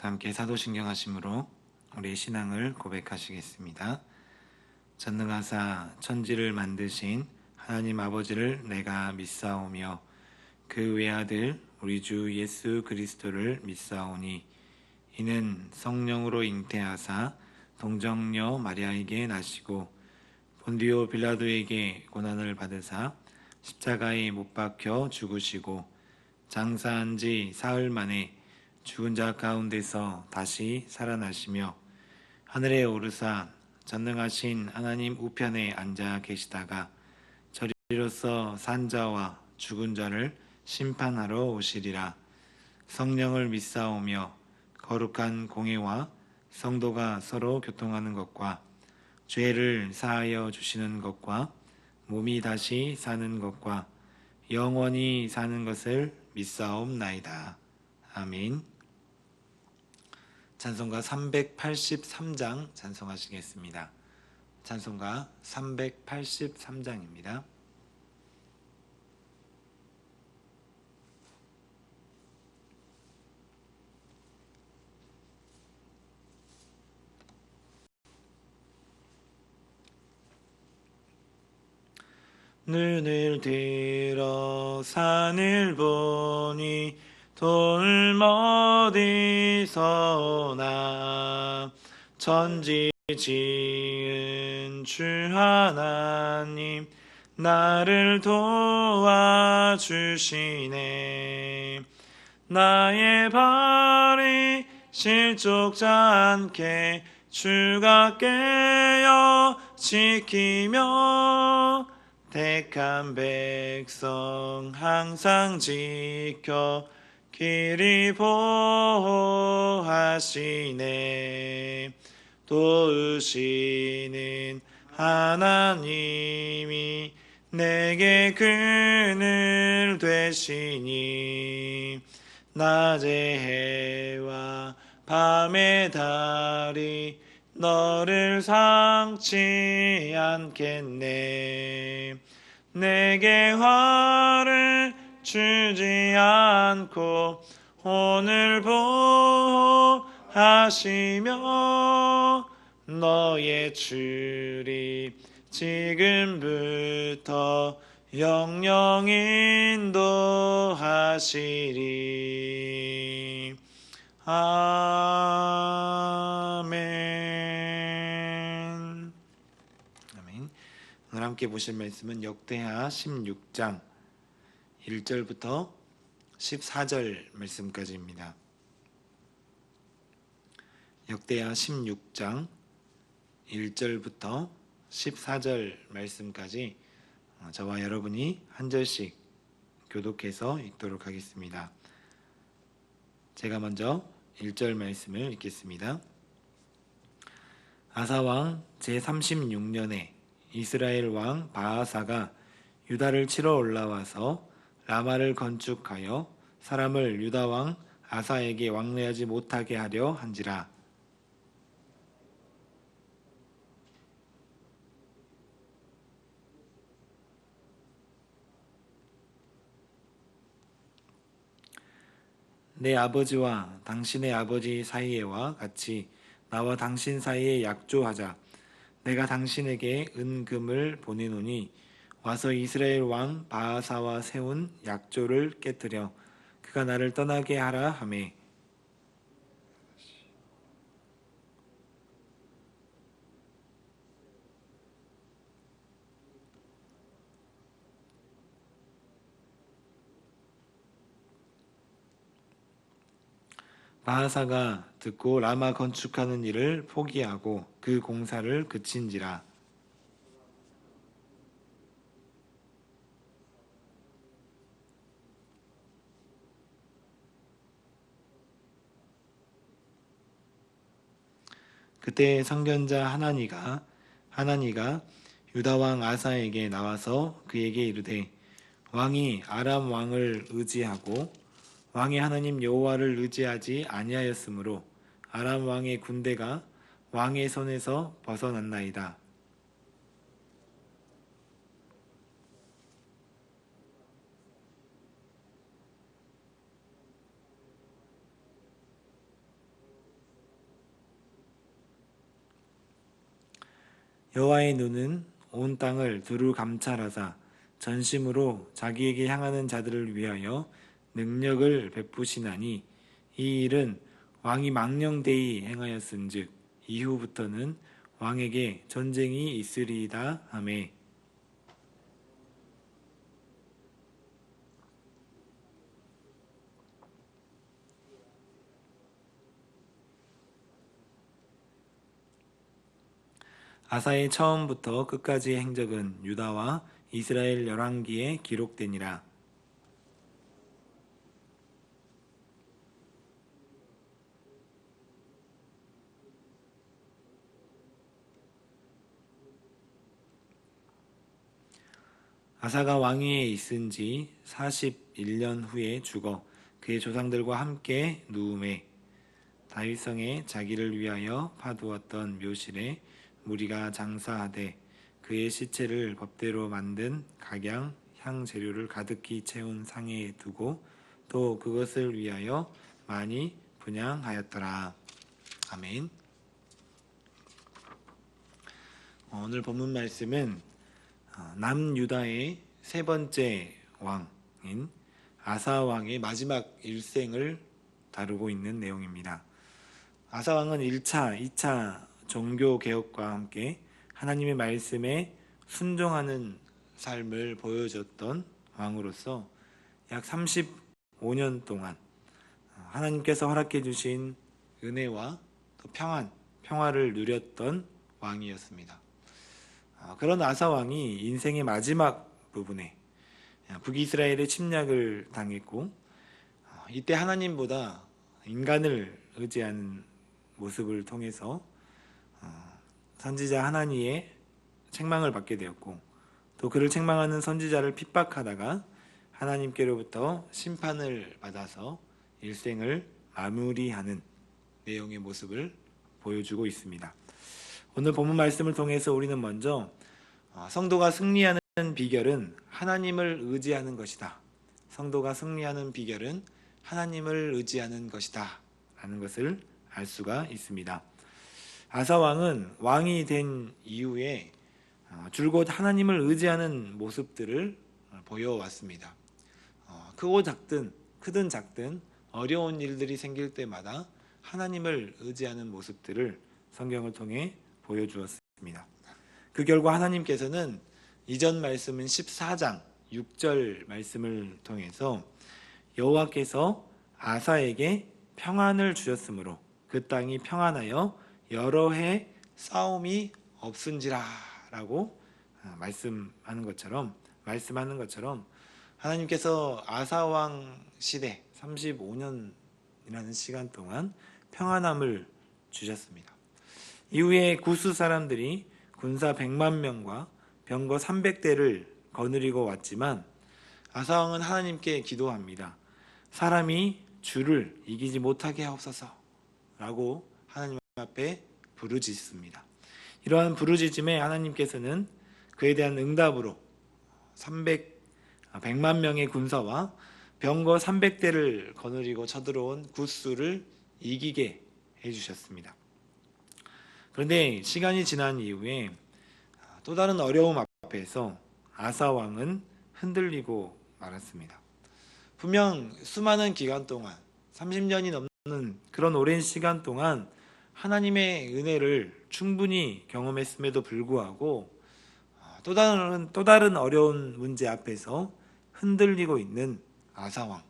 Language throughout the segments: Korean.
함께 사도신경 하심으로 우리의 신앙을 고백하시겠습니다. 전능하사 천지를 만드신 하나님 아버지를 내가 믿사오며 그 외아들 우리 주 예수 그리스도를 믿사오니 이는 성령으로 잉태하사 동정녀 마리아에게 나시고 본디오 빌라도에게 고난을 받으사 십자가에 못 박혀 죽으시고 장사한 지 사흘 만에 죽은 자 가운데서 다시 살아나시며 하늘에 오르사 전능하신 하나님 우편에 앉아 계시다가 저리로서 산 자와 죽은 자를 심판하러 오시리라. 성령을 믿사오며 거룩한 공회와 성도가 서로 교통하는 것과 죄를 사하여 주시는 것과 몸이 다시 사는 것과 영원히 사는 것을 믿사옵나이다. 아멘. 찬송가 383장 찬송하시겠습니다. 찬송가 383장입니다. 눈을 들어 산을 보니 돌 어디서나 천지 지은 주 하나님 나를 도와주시네. 나의 발이 실족지 않게 주가 깨어 지키며 택한 백성 항상 지켜 길이 보호하시네. 도우시는 하나님이 내게 그늘 되시니 낮의 해와 밤의 달이 너를 상치 않겠네. 내게 화를 주지 않고 오늘 보호하시며 너의 출입 지금부터 영영 인도하시리. 아멘. 아멘. 오늘 함께 보실 말씀은 역대하 16장 1절부터 14절 말씀까지입니다. 역대하 16장 1절부터 14절 말씀까지 저와 여러분이 한 절씩 교독해서 읽도록 하겠습니다. 제가 먼저 1절 말씀을 읽겠습니다. 아사왕 제36년에 이스라엘 왕 바아사가 유다를 치러 올라와서 라마를 건축하여 사람을 유다 왕 아사에게 왕래하지 못하게 하려 한지라. 내 아버지와 당신의 아버지 사이에와 같이 나와 당신 사이에 약조하자. 내가 당신에게 은금을 보내노니 와서 이스라엘 왕 바아사와 세운 약조를 깨뜨려 그가 나를 떠나게 하라 하매 바하사가 듣고 라마 건축하는 일을 포기하고 그 공사를 그친지라. 그때 선견자 하나니가 유다 왕 아사에게 나와서 그에게 이르되 왕이 아람 왕을 의지하고 왕의 하나님 여호와를 의지하지 아니하였으므로 아람 왕의 군대가 왕의 손에서 벗어났나이다. 여호와의 눈은 온 땅을 두루 감찰하사 전심으로 자기에게 향하는 자들을 위하여 능력을 베푸시나니 이 일은 왕이 망령되이 행하였은즉 이후부터는 왕에게 전쟁이 있으리이다 하매. 아사의 처음부터 끝까지의 행적은 유다와 이스라엘 열왕기에 기록되니라. 아사가 왕위에 있은 지 41년 후에 죽어 그의 조상들과 함께 누움에 다윗성에 자기를 위하여 파두었던 묘실에 무리가 장사하되 그의 시체를 법대로 만든 각양 향 재료를 가득히 채운 상에 두고 또 그것을 위하여 많이 분향하였더라. 아멘. 오늘 본문 말씀은 남유다의 세 번째 왕인 아사 왕의 마지막 일생을 다루고 있는 내용입니다. 아사 왕은 1차, 2차 종교 개혁과 함께 하나님의 말씀에 순종하는 삶을 보여줬던 왕으로서 약 35년 동안 하나님께서 허락해 주신 은혜와 또 평화를 누렸던 왕이었습니다. 그런 아사 왕이 인생의 마지막 부분에 북이스라엘의 침략을 당했고 이때 하나님보다 인간을 의지하는 모습을 통해서 선지자 하나니의 책망을 받게 되었고 또 그를 책망하는 선지자를 핍박하다가 하나님께로부터 심판을 받아서 일생을 마무리하는 내용의 모습을 보여주고 있습니다. 오늘 본문 말씀을 통해서 우리는 먼저 성도가 승리하는 비결은 하나님을 의지하는 것이다. 성도가 승리하는 비결은 하나님을 의지하는 것이다 라는 것을 알 수가 있습니다. 아사 왕은 왕이 된 이후에 줄곧 하나님을 의지하는 모습들을 보여왔습니다. 크든 작든 어려운 일들이 생길 때마다 하나님을 의지하는 모습들을 성경을 통해 보여주었습니다. 그 결과 하나님께서는 이전 말씀은 14장 6절 말씀을 통해서 여호와께서 아사에게 평안을 주셨으므로 그 땅이 평안하여 여러 해 싸움이 없은지라 라고 말씀하는 것처럼 하나님께서 아사왕 시대 35년이라는 시간 동안 평안함을 주셨습니다. 이후에 구스 사람들이 군사 100만 명과 병거 300대를 거느리고 왔지만 아사왕은 하나님께 기도합니다. 사람이 주를 이기지 못하게 하옵소서 라고 하나님 앞에 부르짖습니다. 이러한 부르짖음에 하나님께서는 그에 대한 응답으로 100만 명의 군사와 병거 300대를 거느리고 쳐들어온 구스를 이기게 해주셨습니다. 그런데 시간이 지난 이후에 또 다른 어려움 앞에서 아사 왕은 흔들리고 말았습니다. 분명 수많은 기간 동안 30년이 넘는 그런 오랜 시간 동안 하나님의 은혜를 충분히 경험했음에도 불구하고 또 다른 어려운 문제 앞에서 흔들리고 있는 아사왕,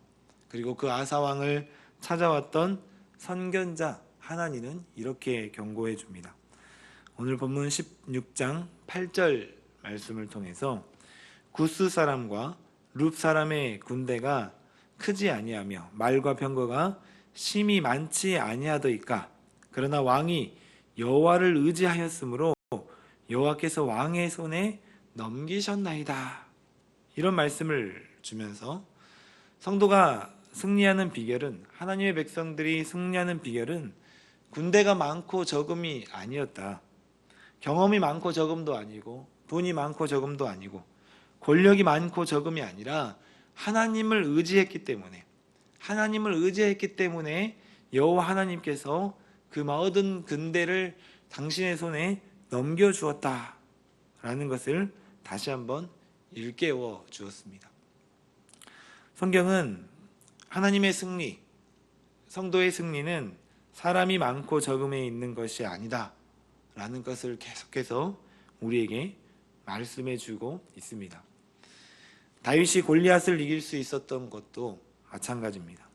그리고 그 아사왕을 찾아왔던 선견자 하나니는 이렇게 경고해 줍니다. 오늘 본문 16장 8절 말씀을 통해서 구스 사람과 룹 사람의 군대가 크지 아니하며 말과 병거가 심히 많지 아니하더이까 그러나 왕이 여호와를 의지하였으므로 여호와께서 왕의 손에 넘기셨나이다. 이런 말씀을 주면서 성도가 승리하는 비결은, 하나님의 백성들이 승리하는 비결은 군대가 많고 적음이 아니었다. 경험이 많고 적음도 아니고 돈이 많고 적음도 아니고 권력이 많고 적음이 아니라 하나님을 의지했기 때문에 여호와 하나님께서 그 모든 군대를 당신의 손에 넘겨주었다 라는 것을 다시 한번 일깨워 주었습니다. 성경은 하나님의 승리, 성도의 승리는 사람이 많고 적음에 있는 것이 아니다 라는 것을 계속해서 우리에게 말씀해 주고 있습니다. 다윗이 골리앗을 이길 수 있었던 것도 마찬가지입니다.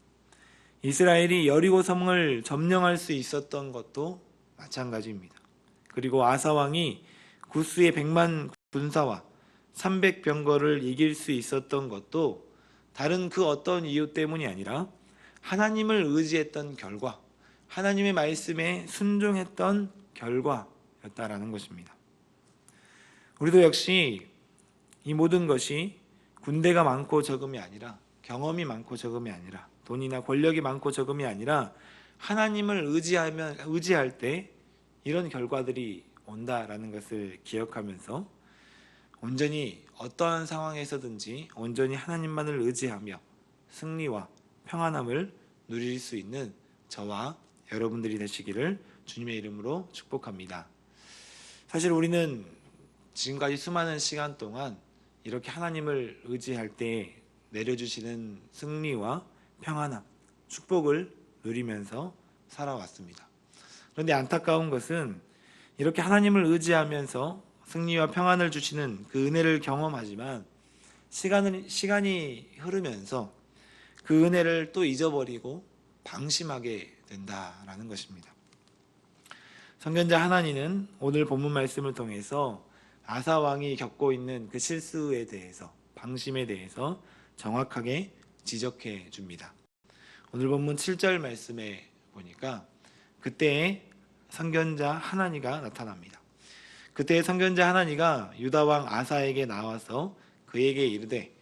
이스라엘이 여리고 성을 점령할 수 있었던 것도 마찬가지입니다. 그리고 아사 왕이 구스의 100만 군사와 300병거를 이길 수 있었던 것도 다른 그 어떤 이유 때문이 아니라 하나님을 의지했던 결과, 하나님의 말씀에 순종했던 결과였다라는 것입니다. 우리도 역시 이 모든 것이 군대가 많고 적음이 아니라, 경험이 많고 적음이 아니라, 돈이나 권력이 많고 적음이 아니라 하나님을 의지할 때 이런 결과들이 온다라는 것을 기억하면서 온전히 어떠한 상황에서든지 온전히 하나님만을 의지하며 승리와 평안함을 누릴 수 있는 저와 여러분들이 되시기를 주님의 이름으로 축복합니다. 사실 우리는 지금까지 수많은 시간 동안 이렇게 하나님을 의지할 때 내려주시는 승리와 평안함, 축복을 누리면서 살아왔습니다. 그런데 안타까운 것은 이렇게 하나님을 의지하면서 승리와 평안을 주시는 그 은혜를 경험하지만 시간이 흐르면서 그 은혜를 또 잊어버리고 방심하게 된다라는 것입니다. 선견자 하나니는 오늘 본문 말씀을 통해서 아사 왕이 겪고 있는 그 실수에 대해서, 방심에 대해서 정확하게 지적해 줍니다. 오늘 본문 7절 말씀에 보니까 그때에 선견자 하나니가 나타납니다. 그때 선견자 하나니가 유다 왕 아사에게 나와서 그에게 이르되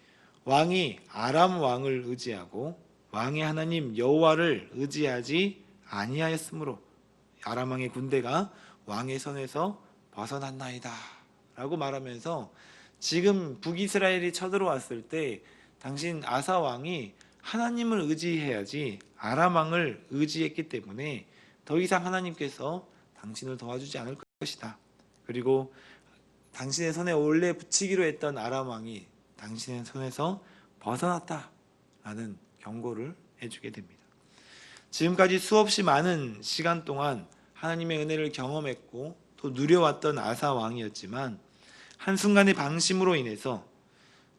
왕이 아람 왕을 의지하고 왕의 하나님 여호와를 의지하지 아니하였으므로 아람 왕의 군대가 왕의 손에서 벗어났나이다 라고 말하면서 지금 북이스라엘이 쳐들어왔을 때 당신 아사 왕이 하나님을 의지해야지 아람 왕을 의지했기 때문에 더 이상 하나님께서 당신을 도와주지 않을 것이다. 그리고 당신의 손에 원래 붙이기로 했던 아람 왕이 당신의 손에서 벗어났다라는 경고를 해주게 됩니다. 지금까지 수없이 많은 시간 동안 하나님의 은혜를 경험했고 또 누려왔던 아사 왕이었지만 한순간의 방심으로 인해서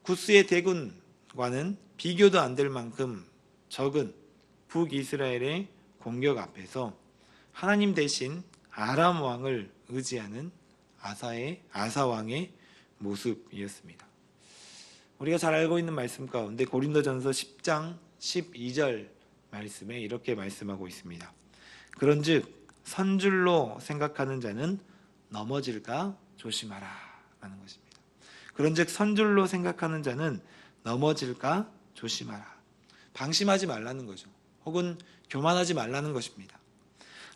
구스의 대군과는 비교도 안 될 만큼 적은 북이스라엘의 공격 앞에서 하나님 대신 아람 왕을 의지하는 아사 왕의 모습이었습니다. 우리가 잘 알고 있는 말씀 가운데 고린도전서 10장 12절 말씀에 이렇게 말씀하고 있습니다. 그런즉 선줄로 생각하는 자는 넘어질까 조심하라 라는 것입니다. 그런즉 선줄로 생각하는 자는 넘어질까 조심하라. 방심하지 말라는 거죠. 혹은 교만하지 말라는 것입니다.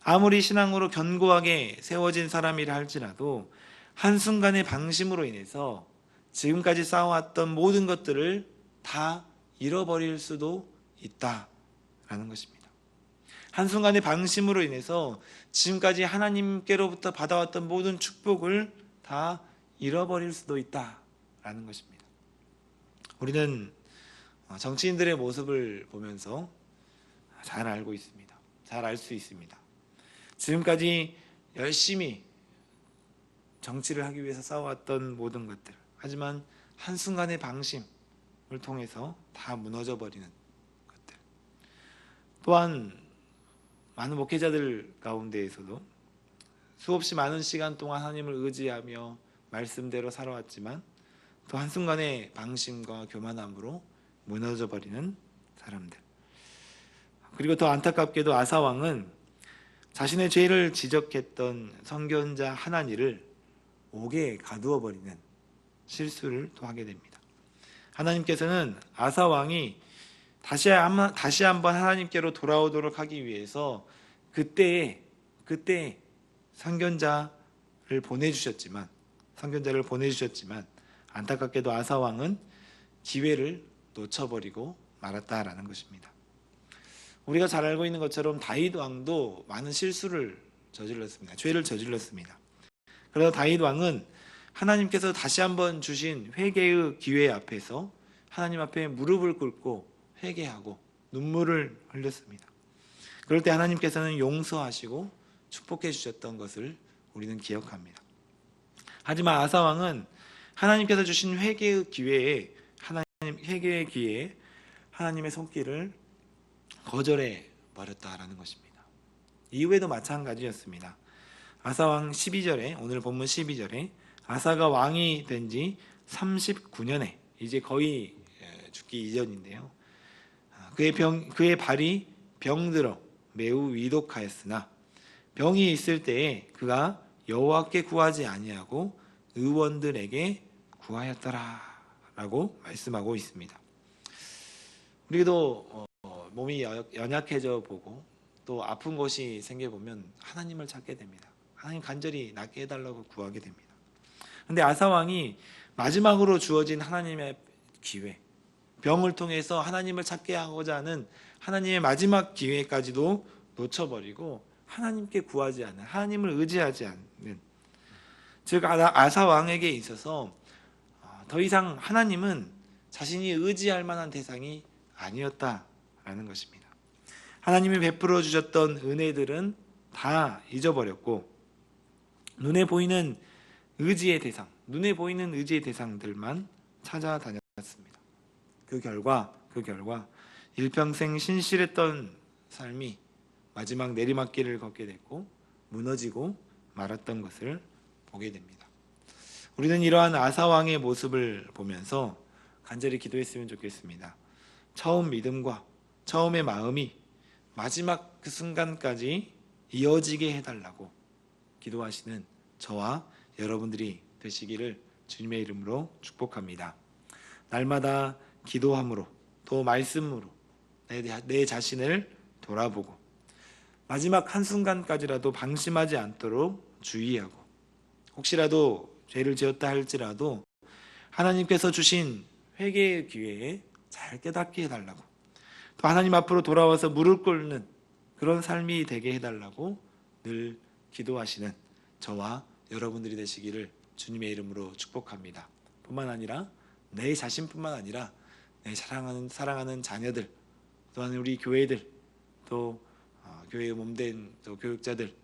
아무리 신앙으로 견고하게 세워진 사람이라 할지라도 한순간의 방심으로 인해서 지금까지 쌓아왔던 모든 것들을 다 잃어버릴 수도 있다라는 것입니다. 한순간의 방심으로 인해서 지금까지 하나님께로부터 받아왔던 모든 축복을 다 잃어버릴 수도 있다라는 것입니다. 우리는 정치인들의 모습을 보면서 잘 알고 있습니다. 잘 알 수 있습니다. 지금까지 열심히 정치를 하기 위해서 싸워왔던 모든 것들, 하지만 한순간의 방심을 통해서 다 무너져버리는 것들. 또한 많은 목회자들 가운데에서도 수없이 많은 시간 동안 하나님을 의지하며 말씀대로 살아왔지만 또 한순간의 방심과 교만함으로 무너져버리는 사람들. 그리고 더 안타깝게도 아사 왕은 자신의 죄를 지적했던 선견자 하나니를 옥에 가두어 버리는 실수를 또 하게 됩니다. 하나님께서는 아사 왕이 다시 한번 하나님께로 돌아오도록 하기 위해서 그때에 선견자를 보내주셨지만 안타깝게도 아사 왕은 기회를 놓쳐버리고 말았다라는 것입니다. 우리가 잘 알고 있는 것처럼 다윗 왕도 많은 실수를 저질렀습니다. 죄를 저질렀습니다. 그래서 다윗 왕은 하나님께서 다시 한번 주신 회개의 기회 앞에서 하나님 앞에 무릎을 꿇고 회개하고 눈물을 흘렸습니다. 그럴 때 하나님께서는 용서하시고 축복해 주셨던 것을 우리는 기억합니다. 하지만 아사 왕은 하나님께서 주신 회개의 기회에 하나님의 손길을 거절해 버렸다라는 것입니다. 이후에도 마찬가지였습니다. 아사 왕 12절에, 오늘 본문 12절에 아사가 왕이 된 지 39년에, 이제 거의 죽기 이전인데요, 그의 발이 병들어 매우 위독하였으나 병이 있을 때에 그가 여호와께 구하지 아니하고 의원들에게 구하였더라라고 말씀하고 있습니다. 우리도 몸이 연약해져 보고 또 아픈 것이 생겨보면 하나님을 찾게 됩니다. 하나님 간절히 낫게 해달라고 구하게 됩니다. 그런데 아사 왕이 마지막으로 주어진 하나님의 기회, 병을 통해서 하나님을 찾게 하고자 하는 하나님의 마지막 기회까지도 놓쳐버리고 하나님께 구하지 않는, 하나님을 의지하지 않는, 즉 아사 왕에게 있어서 더 이상 하나님은 자신이 의지할 만한 대상이 아니었다라는 것입니다. 하나님이 베풀어 주셨던 은혜들은 다 잊어버렸고 눈에 보이는 의지의 대상들만 찾아다녔습니다. 그 결과 일평생 신실했던 삶이 마지막 내리막길을 걷게 됐고 무너지고 말았던 것을 보게 됩니다. 우리는 이러한 아사 왕의 모습을 보면서 간절히 기도했으면 좋겠습니다. 처음 믿음과 처음의 마음이 마지막 그 순간까지 이어지게 해달라고 기도하시는 저와 여러분들이 되시기를 주님의 이름으로 축복합니다. 날마다 기도함으로 또 말씀으로 내 자신을 돌아보고 마지막 한순간까지라도 방심하지 않도록 주의하고, 혹시라도 죄를 지었다 할지라도 하나님께서 주신 회개의 기회에 잘 깨닫게 해달라고, 또 하나님 앞으로 돌아와서 무릎 꿇는 그런 삶이 되게 해달라고 늘 기도하시는 저와 여러분들이 되시기를 주님의 이름으로 축복합니다. 뿐만 아니라 내 자신뿐만 아니라 내 사랑하는 자녀들, 또한 우리 교회들, 또 교회의 몸된 또 교육자들,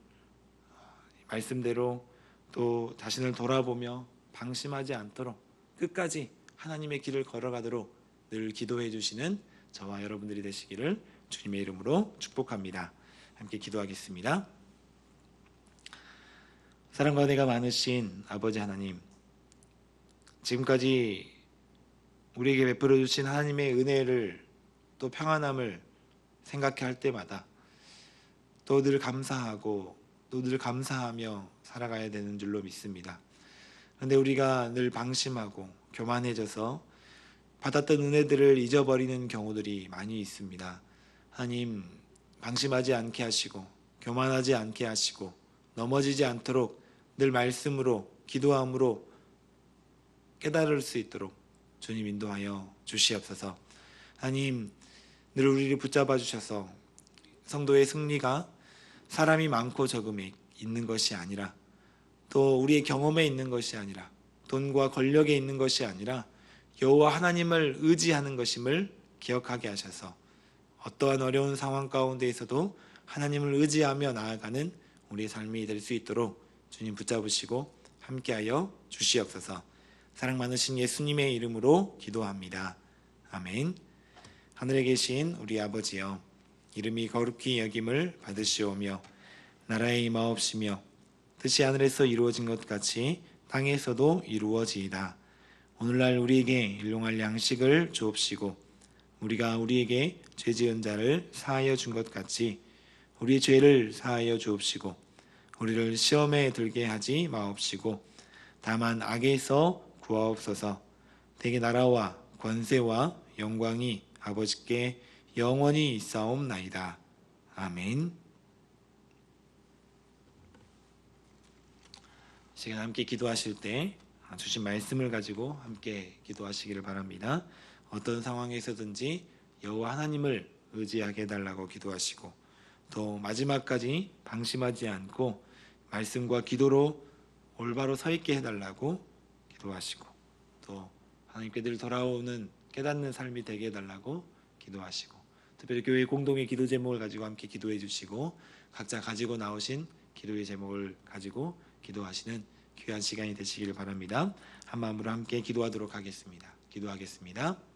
말씀대로 또 자신을 돌아보며 방심하지 않도록 끝까지 하나님의 길을 걸어가도록 늘 기도해 주시는 저와 여러분들이 되시기를 주님의 이름으로 축복합니다. 함께 기도하겠습니다. 사랑과 은혜가 많으신 아버지 하나님, 지금까지 우리에게 베풀어 주신 하나님의 은혜를 또 평안함을 생각해 할 때마다 또 늘 감사하고 또 늘 감사하며 살아가야 되는 줄로 믿습니다. 그런데 우리가 늘 방심하고 교만해져서 받았던 은혜들을 잊어버리는 경우들이 많이 있습니다. 하나님, 방심하지 않게 하시고 교만하지 않게 하시고 넘어지지 않도록 늘 말씀으로 기도함으로 깨달을 수 있도록 주님 인도하여 주시옵소서. 하나님, 늘 우리를 붙잡아 주셔서 성도의 승리가 사람이 많고 적음에 있는 것이 아니라, 또 우리의 경험에 있는 것이 아니라, 돈과 권력에 있는 것이 아니라 여호와 하나님을 의지하는 것임을 기억하게 하셔서 어떠한 어려운 상황 가운데에서도 하나님을 의지하며 나아가는 우리의 삶이 될 수 있도록 주님 붙잡으시고 함께하여 주시옵소서. 사랑 많으신 예수님의 이름으로 기도합니다. 아멘. 하늘에 계신 우리 아버지여, 이름이 거룩히 여김을 받으시오며 나라의 임하옵시며 뜻이 하늘에서 이루어진 것 같이 땅에서도 이루어지이다. 오늘날 우리에게 일용할 양식을 주옵시고 우리가 우리에게 죄 지은 자를 사하여 준 것 같이 우리 죄를 사하여 주옵시고 우리를 시험에 들게 하지 마옵시고 다만 악에서 구하옵소서. 대개 나라와 권세와 영광이 아버지께 영원히 있사옵나이다. 아멘. 시간 함께 기도하실 때 주신 말씀을 가지고 함께 기도하시기를 바랍니다. 어떤 상황에서든지 여호와 하나님을 의지하게 해달라고 기도하시고 또 마지막까지 방심하지 않고 말씀과 기도로 올바로 서 있게 해달라고 기도하시고 또 하나님께 늘 돌아오는 깨닫는 삶이 되게 해달라고 기도하시고 특별히 교회 공동의 기도 제목을 가지고 함께 기도해 주시고 각자 가지고 나오신 기도의 제목을 가지고 기도하시는 귀한 시간이 되시기를 바랍니다. 한 마음으로 함께 기도하도록 하겠습니다. 기도하겠습니다.